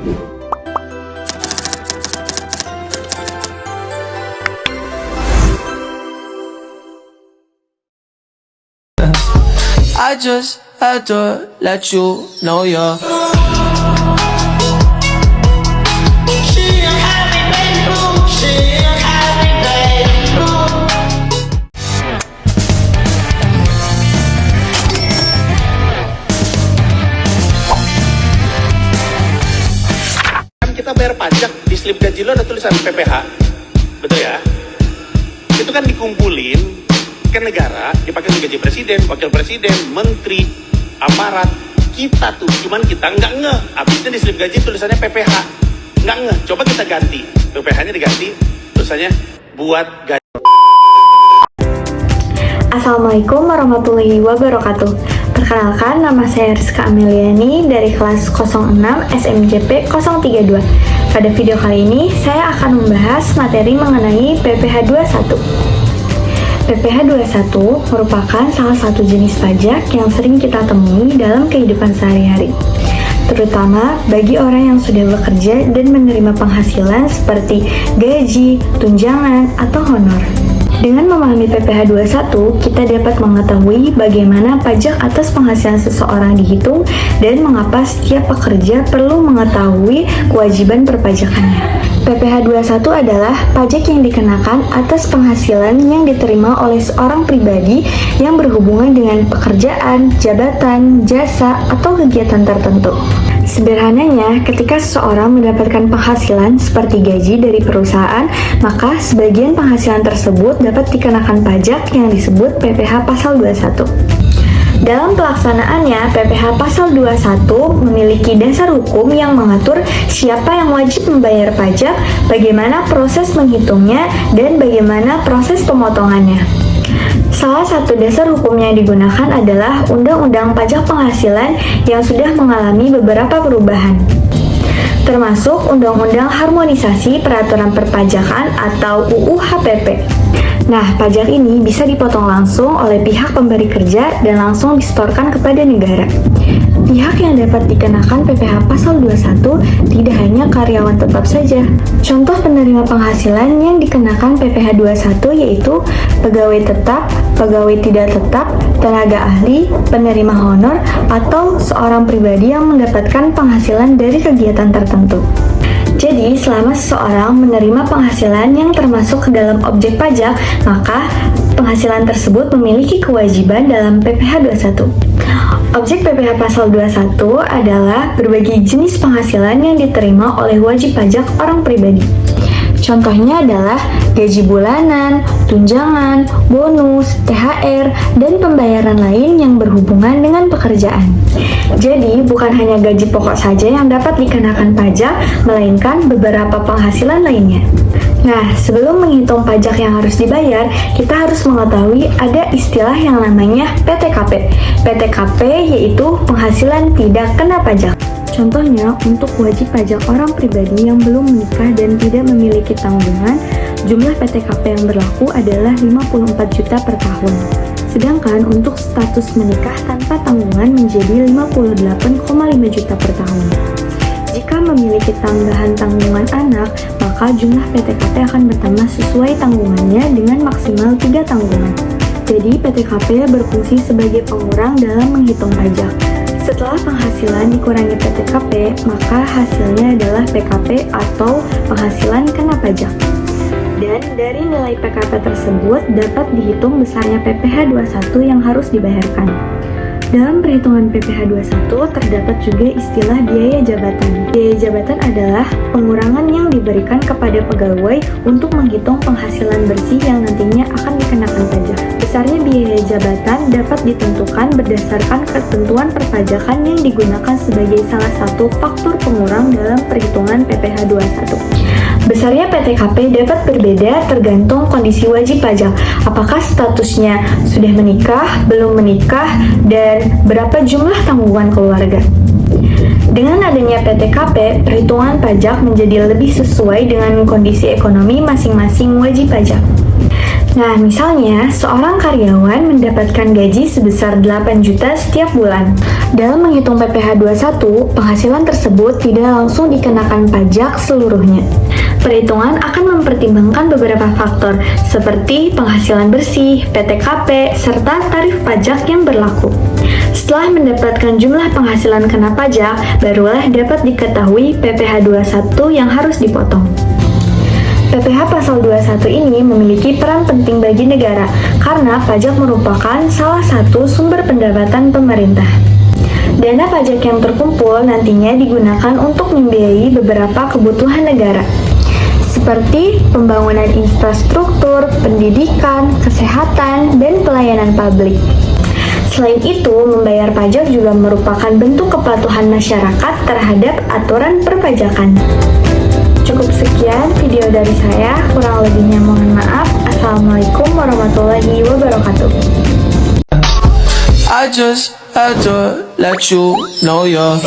I just had to let you know you're kita bayar pajak, di slip gaji lo ada tulisan PPH, betul ya? Itu kan dikumpulin ke negara, dipakai untuk gaji presiden, wakil presiden, menteri, aparat. Kita tuh, cuman kita nggak ngeh. Abisnya di slip gaji tulisannya PPH, nggak ngeh. Coba kita ganti, PPH-nya diganti, tulisannya buat gaji. Assalamualaikum warahmatullahi wabarakatuh. Perkenalkan, nama saya Rizka Ameliani dari kelas 06 SMJP 032. Pada video kali ini, saya akan membahas materi mengenai PPh 21. PPh 21 merupakan salah satu jenis pajak yang sering kita temui dalam kehidupan sehari-hari, terutama bagi orang yang sudah bekerja dan menerima penghasilan seperti gaji, tunjangan, atau honor. Dengan memahami PPh 21, kita dapat mengetahui bagaimana pajak atas penghasilan seseorang dihitung dan mengapa setiap pekerja perlu mengetahui kewajiban perpajakannya. PPh 21 adalah pajak yang dikenakan atas penghasilan yang diterima oleh seorang pribadi yang berhubungan dengan pekerjaan, jabatan, jasa, atau kegiatan tertentu. Sederhananya, ketika seseorang mendapatkan penghasilan seperti gaji dari perusahaan, maka sebagian penghasilan tersebut dapat dikenakan pajak yang disebut PPh Pasal 21. Dalam pelaksanaannya, PPh Pasal 21 memiliki dasar hukum yang mengatur siapa yang wajib membayar pajak, bagaimana proses menghitungnya, dan bagaimana proses pemotongannya. Salah satu dasar hukum yang digunakan adalah Undang-Undang Pajak Penghasilan yang sudah mengalami beberapa perubahan, termasuk Undang-Undang Harmonisasi Peraturan Perpajakan atau UU HPP. Nah, pajak ini bisa dipotong langsung oleh pihak pemberi kerja dan langsung disetorkan kepada negara. Pihak yang dapat dikenakan PPh Pasal 21 tidak hanya karyawan tetap saja. Contoh penerima penghasilan yang dikenakan PPh 21 yaitu pegawai tetap, pegawai tidak tetap, tenaga ahli, penerima honor, atau seorang pribadi yang mendapatkan penghasilan dari kegiatan tertentu. Jadi, selama seseorang menerima penghasilan yang termasuk ke dalam objek pajak, maka penghasilan tersebut memiliki kewajiban dalam PPh 21. Objek PPh Pasal 21 adalah berbagai jenis penghasilan yang diterima oleh wajib pajak orang pribadi. Contohnya adalah gaji bulanan, tunjangan, bonus, THR, dan pembayaran lain yang berhubungan dengan pekerjaan. Jadi, bukan hanya gaji pokok saja yang dapat dikenakan pajak, melainkan beberapa penghasilan lainnya. Nah, sebelum menghitung pajak yang harus dibayar, kita harus mengetahui ada istilah yang namanya PTKP. PTKP yaitu penghasilan tidak kena pajak. Contohnya, untuk wajib pajak orang pribadi yang belum menikah dan tidak memiliki tanggungan, jumlah PTKP yang berlaku adalah 54 juta per tahun. Sedangkan untuk status menikah tanpa tanggungan menjadi 58,5 juta per tahun. Jika memiliki tambahan tanggungan anak, maka jumlah PTKP akan bertambah sesuai tanggungannya dengan maksimal 3 tanggungan. Jadi, PTKP berfungsi sebagai pengurang dalam menghitung pajak. Setelah penghasilan dikurangi PTKP, maka hasilnya adalah PKP atau penghasilan kena pajak. Dan dari nilai PKP tersebut dapat dihitung besarnya PPh 21 yang harus dibayarkan. Dalam perhitungan PPh 21 terdapat juga istilah biaya jabatan. Biaya jabatan adalah pengurangan yang diberikan kepada pegawai untuk menghitung penghasilan bersih yang nantinya akan dikenakan pajak. Besarnya biaya jabatan dapat ditentukan berdasarkan ketentuan perpajakan yang digunakan sebagai salah satu faktor pengurang dalam perhitungan PPh 21. Besarnya PTKP dapat berbeda tergantung kondisi wajib pajak, apakah statusnya sudah menikah, belum menikah, dan berapa jumlah tanggungan keluarga. Dengan adanya PTKP, perhitungan pajak menjadi lebih sesuai dengan kondisi ekonomi masing-masing wajib pajak. Nah, misalnya seorang karyawan mendapatkan gaji sebesar 8 juta setiap bulan. Dalam menghitung PPh 21, penghasilan tersebut tidak langsung dikenakan pajak seluruhnya. Perhitungan akan mempertimbangkan beberapa faktor seperti penghasilan bersih, PTKP, serta tarif pajak yang berlaku. Setelah mendapatkan jumlah penghasilan kena pajak, barulah dapat diketahui PPh 21 yang harus dipotong. PPh pasal 21 ini memiliki peran penting bagi negara karena pajak merupakan salah satu sumber pendapatan pemerintah. Dana pajak yang terkumpul nantinya digunakan untuk membiayai beberapa kebutuhan negara, seperti pembangunan infrastruktur, pendidikan, kesehatan, dan pelayanan publik. Selain itu, membayar pajak juga merupakan bentuk kepatuhan masyarakat terhadap aturan perpajakan. Cukup sekian video dari saya, kurang lebihnya mohon maaf. Assalamualaikum warahmatullahi wabarakatuh. I just had to let you know you're